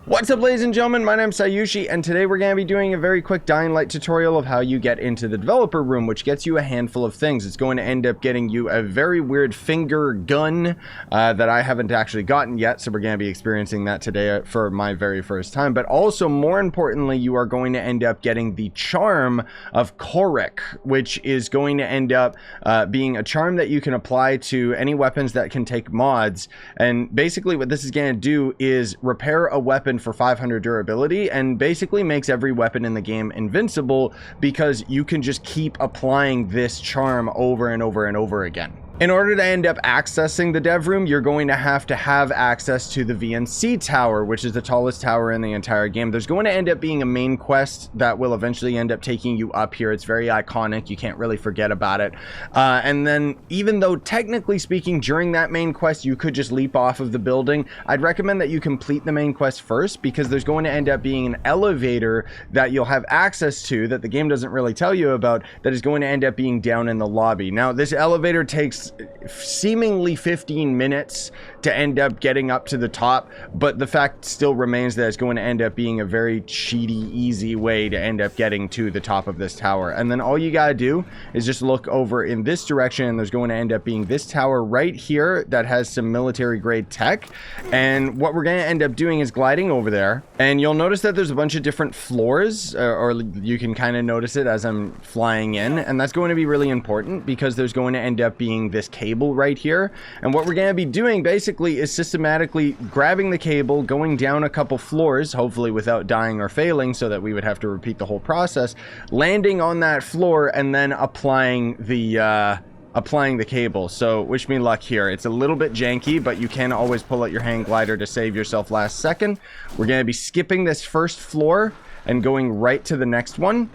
What's up, ladies and gentlemen, my name's Scyushi, and today we're going to be doing a very quick Dying Light tutorial of how you get into the developer room, which gets you a handful of things. It's going to end up getting you a very weird finger gun that I haven't actually gotten yet, so we're going to be experiencing that today for my very first time. But also, more importantly, you are going to end up getting the charm of Korek, which is going to end up being a charm that you can apply to any weapons that can take mods. And basically what this is going to do is repair a weapon for 500 durability and basically makes every weapon in the game invincible because you can just keep applying this charm over and over and over again. In order to end up accessing the dev room, you're going to have access to the VNC tower, which is the tallest tower in the entire game. There's going to end up being a main quest that will eventually end up taking you up here. It's very iconic. You can't really forget about it. And then even though technically speaking, during that main quest, you could just leap off of the building, I'd recommend that you complete the main quest first because there's going to end up being an elevator that you'll have access to that the game doesn't really tell you about that is going to end up being down in the lobby. Now, this elevator takes seemingly 15 minutes to end up getting up to the top, but the fact still remains that it's going to end up being a very cheaty, easy way to end up getting to the top of this tower. And then all you gotta do is just look over in this direction, and there's going to end up being this tower right here that has some military grade tech. And what we're going to end up doing is gliding over there, and you'll notice that there's a bunch of different floors, or you can kind of notice it as I'm flying in, and that's going to be really important because there's going to end up being this cable right here. And what we're going to be doing basically is systematically grabbing the cable, going down a couple floors, hopefully without dying or failing, so that we would have to repeat the whole process, landing on that floor, and then applying the cable. So wish me luck here. It's a little bit janky, but you can always pull out your hang glider to save yourself last second. We're going to be skipping this first floor and going right to the next one.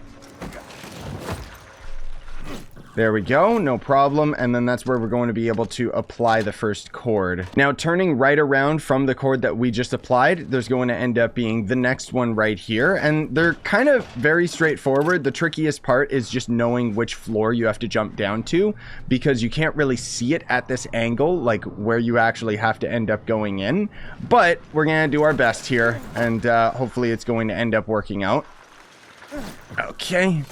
There we go, no problem. And then that's where we're going to be able to apply the first cord. Now, turning right around from the cord that we just applied, there's going to end up being the next one right here. And they're kind of very straightforward. The trickiest part is just knowing which floor you have to jump down to, because you can't really see it at this angle, like where you actually have to end up going in. But we're going to do our best here, and hopefully it's going to end up working out. Okay.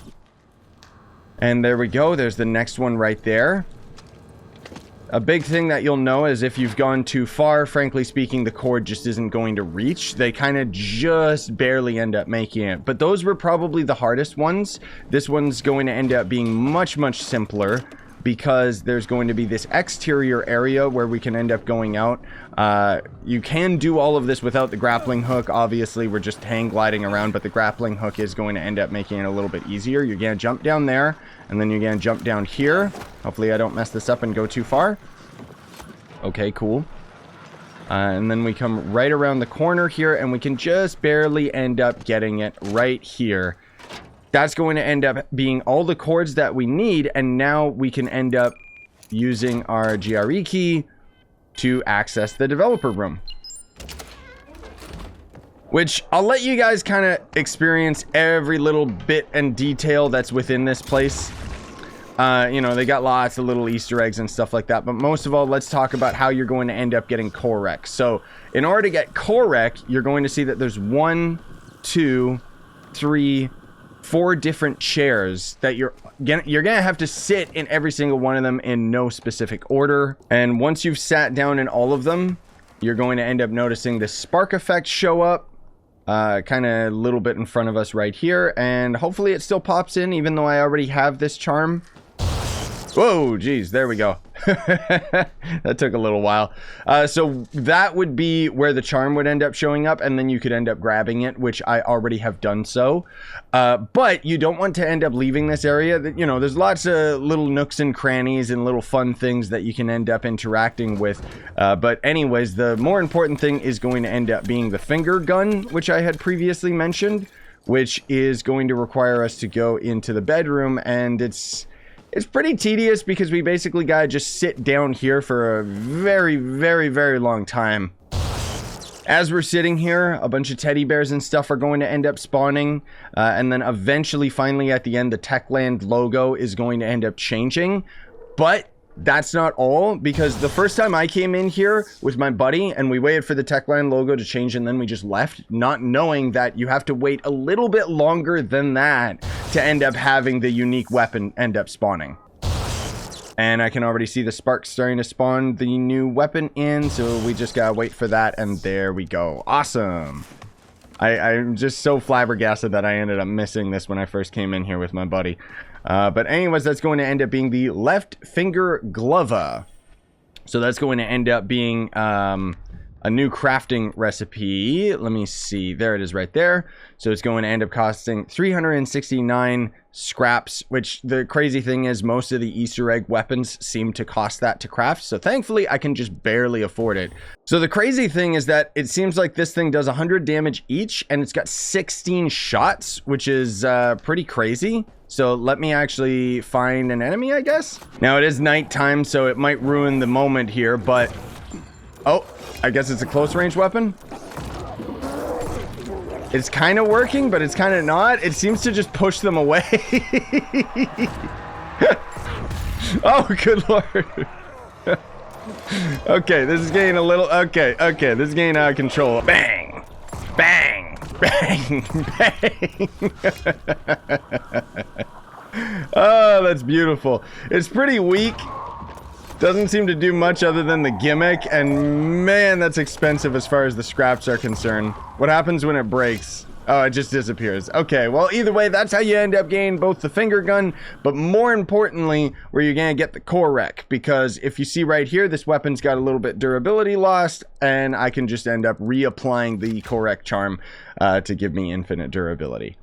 And there we go. There's the next one right there. A big thing that you'll know is if you've gone too far, frankly speaking, the cord just isn't going to reach. They kind of just barely end up making it. But those were probably the hardest ones. This one's going to end up being much, much simpler because there's going to be this exterior area where we can end up going out. You can do all of this without the grappling hook. Obviously, we're just hang gliding around, but the grappling hook is going to end up making it a little bit easier. You're going to jump down there, and then you're going to jump down here. Hopefully I don't mess this up and go too far. Okay, cool. And then we come right around the corner here, and we can just barely end up getting it right here. That's going to end up being all the cords that we need, and now we can end up using our GRE key to access the developer room. Which I'll let you guys kind of experience every little bit and detail that's within this place. You know, they got lots of little Easter eggs and stuff like that, but most of all, let's talk about how you're going to end up getting Korek. So in order to get Korek, you're going to see that there's 1, 2, 3, 4 different chairs that you're gonna have to sit in every single one of them in no specific order. And once you've sat down in all of them, you're going to end up noticing the spark effect show up kind of a little bit in front of us right here, and hopefully it still pops in even though I already have this charm. Whoa, geez, there we go. That took a little while. So that would be where the charm would end up showing up, and then you could end up grabbing it, which I already have done so. But you don't want to end up leaving this area. You know, there's lots of little nooks and crannies and little fun things that you can end up interacting with. But anyways, the more important thing is going to end up being the finger gun, which I had previously mentioned, which is going to require us to go into the bedroom, and it's pretty tedious because we basically gotta just sit down here for a very, very, very long time. As we're sitting here, a bunch of teddy bears and stuff are going to end up spawning, and then eventually, finally at the end, the Techland logo is going to end up changing. But that's not all, because the first time I came in here with my buddy and we waited for the Techline logo to change and then we just left, not knowing that you have to wait a little bit longer than that to end up having the unique weapon end up spawning. And I can already see the sparks starting to spawn the new weapon in, so we just gotta wait for that, and there we go. Awesome. I'm just so flabbergasted that I ended up missing this when I first came in here with my buddy. But anyways, that's going to end up being the left finger gloVa. So that's going to end up being a new crafting recipe. Let me see. There it is right there. So it's going to end up costing 369 scraps, which the crazy thing is most of the Easter egg weapons seem to cost that to craft. So thankfully I can just barely afford it. So the crazy thing is that it seems like this thing does 100 damage each and it's got 16 shots, which is pretty crazy. So let me actually find an enemy, I guess. Now it is nighttime, so it might ruin the moment here, but oh, I guess it's a close range weapon. It's kind of working, but it's kind of not. It seems to just push them away. Oh, good lord. Okay, this is getting a little... Okay, this is getting out of control. Bang! Bang! Bang! Bang! Oh, that's beautiful. It's pretty weak. Doesn't seem to do much other than the gimmick, and man, that's expensive as far as the scraps are concerned. What happens when it breaks? Oh, it just disappears. Okay, well, either way, that's how you end up getting both the finger gun, but more importantly, where you're gonna get the Korek, because if you see right here, this weapon's got a little bit durability lost, and I can just end up reapplying the Korek charm to give me infinite durability.